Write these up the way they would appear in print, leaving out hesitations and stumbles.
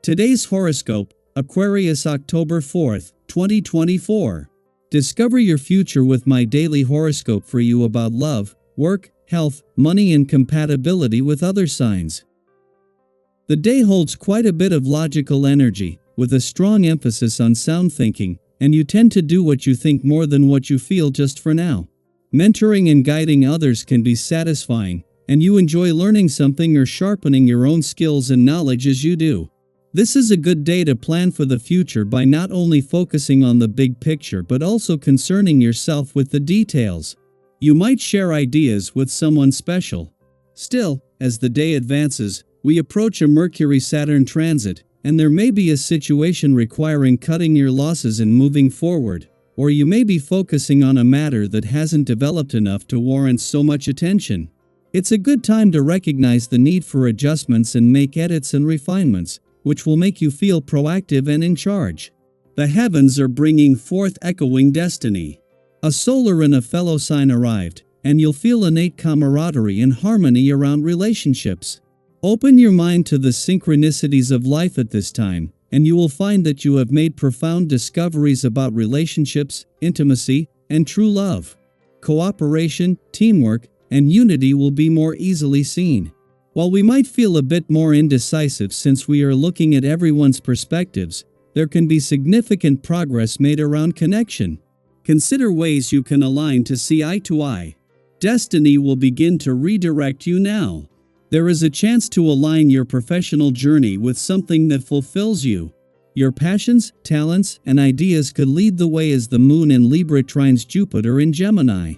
Today's horoscope, Aquarius October 4th, 2024. Discover your future with my daily horoscope for you about love, work, health, money and compatibility with other signs. The day holds quite a bit of logical energy, with a strong emphasis on sound thinking, and you tend to do what you think more than what you feel just for now. Mentoring and guiding others can be satisfying, and you enjoy learning something or sharpening your own skills and knowledge as you do. This is a good day to plan for the future by not only focusing on the big picture but also concerning yourself with the details. You might share ideas with someone special. Still, as the day advances, we approach a Mercury-Saturn transit, and there may be a situation requiring cutting your losses and moving forward, or you may be focusing on a matter that hasn't developed enough to warrant so much attention. It's a good time to recognize the need for adjustments and make edits and refinements, which will make you feel proactive and in charge. The heavens are bringing forth echoing destiny. A solar in a fellow sign arrived, and you'll feel innate camaraderie and harmony around relationships. Open your mind to the synchronicities of life at this time, and you will find that you have made profound discoveries about relationships, intimacy, and true love. Cooperation, teamwork, and unity will be more easily seen. While we might feel a bit more indecisive since we are looking at everyone's perspectives, there can be significant progress made around connection. Consider ways you can align to see eye to eye. Destiny will begin to redirect you now. There is a chance to align your professional journey with something that fulfills you. Your passions, talents, and ideas could lead the way as the moon in Libra trines Jupiter in Gemini.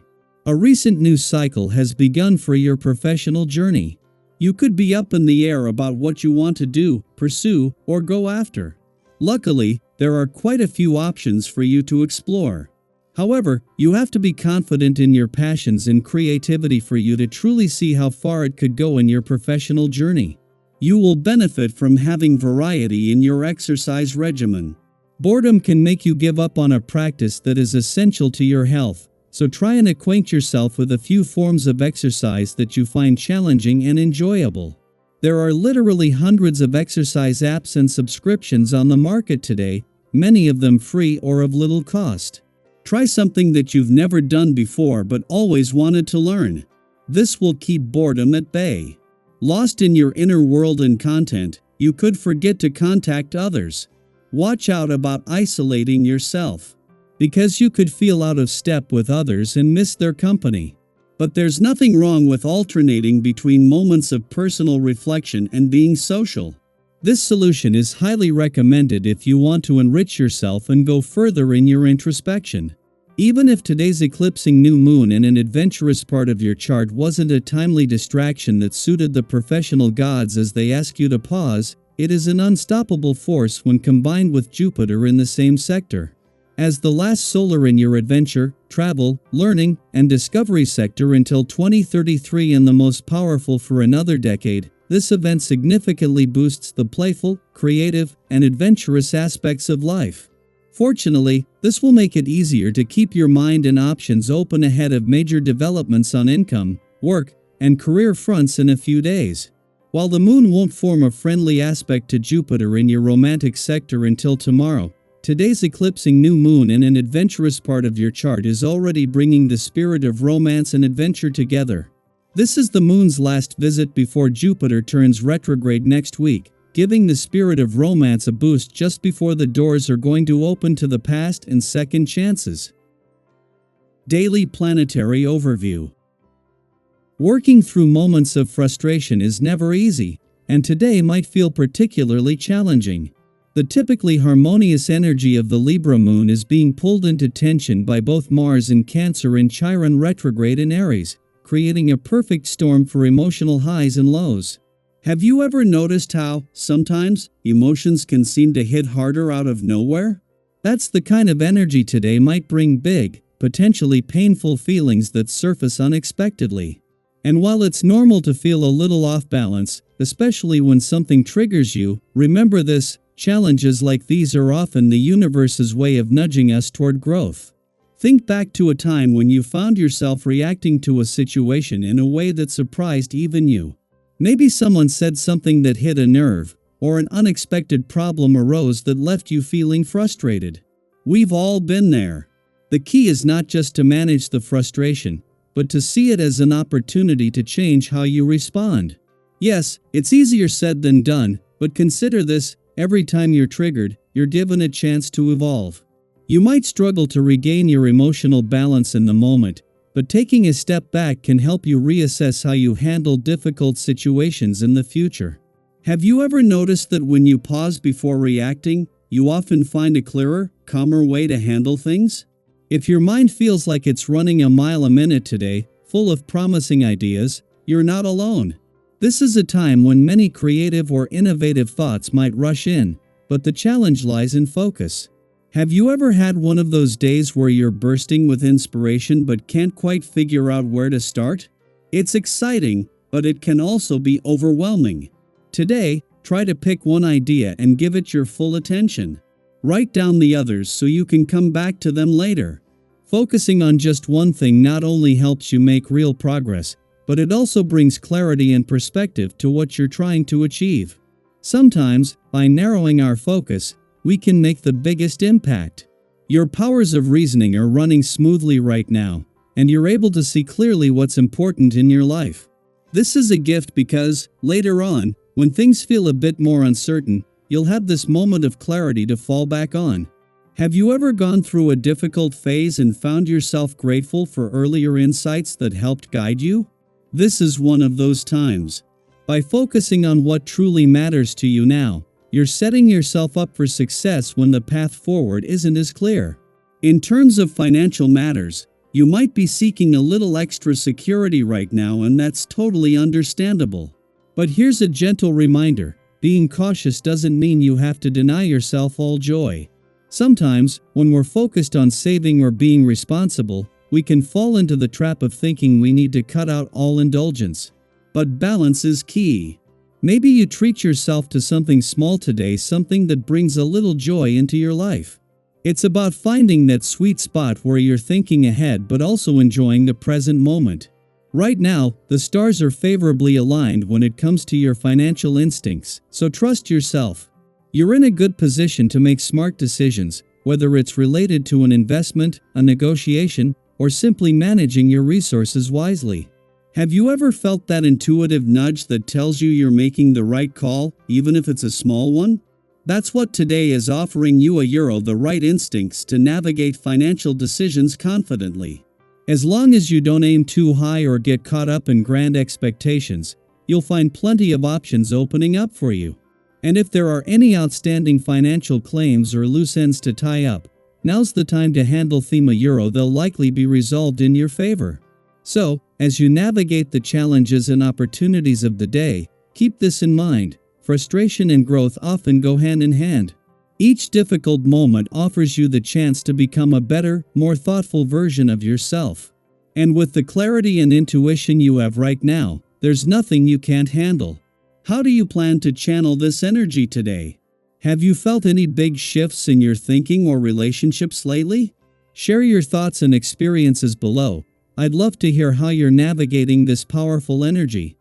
A recent news cycle has begun for your professional journey. You could be up in the air about what you want to do, pursue, or go after. Luckily, there are quite a few options for you to explore. However, you have to be confident in your passions and creativity for you to truly see how far it could go in your professional journey. You will benefit from having variety in your exercise regimen. Boredom can make you give up on a practice that is essential to your health, so try and acquaint yourself with a few forms of exercise that you find challenging and enjoyable. There are literally hundreds of exercise apps and subscriptions on the market today, many of them free or of little cost. Try something that you've never done before but always wanted to learn. This will keep boredom at bay. Lost in your inner world and content, you could forget to contact others. Watch out about isolating yourself, because you could feel out of step with others and miss their company. But there's nothing wrong with alternating between moments of personal reflection and being social. This solution is highly recommended if you want to enrich yourself and go further in your introspection. Even if today's eclipsing new moon in an adventurous part of your chart wasn't a timely distraction that suited the professional gods as they ask you to pause, it is an unstoppable force when combined with Jupiter in the same sector. As the last solar in your adventure, travel, learning, and discovery sector until 2033 and the most powerful for another decade, this event significantly boosts the playful, creative, and adventurous aspects of life. Fortunately, this will make it easier to keep your mind and options open ahead of major developments on income, work, and career fronts in a few days. While the moon won't form a friendly aspect to Jupiter in your romantic sector until tomorrow, today's eclipsing new moon in an adventurous part of your chart is already bringing the spirit of romance and adventure together. This is the moon's last visit before Jupiter turns retrograde next week, giving the spirit of romance a boost just before the doors are going to open to the past and second chances. Daily Planetary Overview. Working through moments of frustration is never easy, and today might feel particularly challenging. The typically harmonious energy of the Libra moon is being pulled into tension by both Mars in Cancer and Chiron retrograde in Aries, creating a perfect storm for emotional highs and lows. Have you ever noticed how, sometimes, emotions can seem to hit harder out of nowhere? That's the kind of energy today might bring big, potentially painful feelings that surface unexpectedly. And while it's normal to feel a little off balance, especially when something triggers you, remember this: challenges like these are often the universe's way of nudging us toward growth. Think back to a time when you found yourself reacting to a situation in a way that surprised even you. Maybe someone said something that hit a nerve, or an unexpected problem arose that left you feeling frustrated. We've all been there. The key is not just to manage the frustration, but to see it as an opportunity to change how you respond. Yes, it's easier said than done, but consider this: every time you're triggered, you're given a chance to evolve. You might struggle to regain your emotional balance in the moment, but taking a step back can help you reassess how you handle difficult situations in the future. Have you ever noticed that when you pause before reacting, you often find a clearer, calmer way to handle things? If your mind feels like it's running a mile a minute today, full of promising ideas, you're not alone. This is a time when many creative or innovative thoughts might rush in, but the challenge lies in focus. Have you ever had one of those days where you're bursting with inspiration but can't quite figure out where to start? It's exciting, but it can also be overwhelming. Today, try to pick one idea and give it your full attention. Write down the others so you can come back to them later. Focusing on just one thing not only helps you make real progress, but it also brings clarity and perspective to what you're trying to achieve. Sometimes, by narrowing our focus, we can make the biggest impact. Your powers of reasoning are running smoothly right now, and you're able to see clearly what's important in your life. This is a gift because, later on, when things feel a bit more uncertain, you'll have this moment of clarity to fall back on. Have you ever gone through a difficult phase and found yourself grateful for earlier insights that helped guide you? This is one of those times. By focusing on what truly matters to you now, you're setting yourself up for success when the path forward isn't as clear. In terms of financial matters, you might be seeking a little extra security right now, and that's totally understandable. But here's a gentle reminder: being cautious doesn't mean you have to deny yourself all joy. Sometimes, when we're focused on saving or being responsible, we can fall into the trap of thinking we need to cut out all indulgence. But balance is key. Maybe you treat yourself to something small today, something that brings a little joy into your life. It's about finding that sweet spot where you're thinking ahead but also enjoying the present moment. Right now, the stars are favorably aligned when it comes to your financial instincts, so trust yourself. You're in a good position to make smart decisions, whether it's related to an investment, a negotiation, or simply managing your resources wisely. Have you ever felt that intuitive nudge that tells you you're making the right call, even if it's a small one? That's what today is offering you: the right instincts to navigate financial decisions confidently. As long as you don't aim too high or get caught up in grand expectations, you'll find plenty of options opening up for you. And if there are any outstanding financial claims or loose ends to tie up, now's the time to handle them. They'll likely be resolved in your favor. So, as you navigate the challenges and opportunities of the day, keep this in mind: frustration and growth often go hand in hand. Each difficult moment offers you the chance to become a better, more thoughtful version of yourself. And with the clarity and intuition you have right now, there's nothing you can't handle. How do you plan to channel this energy today? Have you felt any big shifts in your thinking or relationships lately? Share your thoughts and experiences below. I'd love to hear how you're navigating this powerful energy.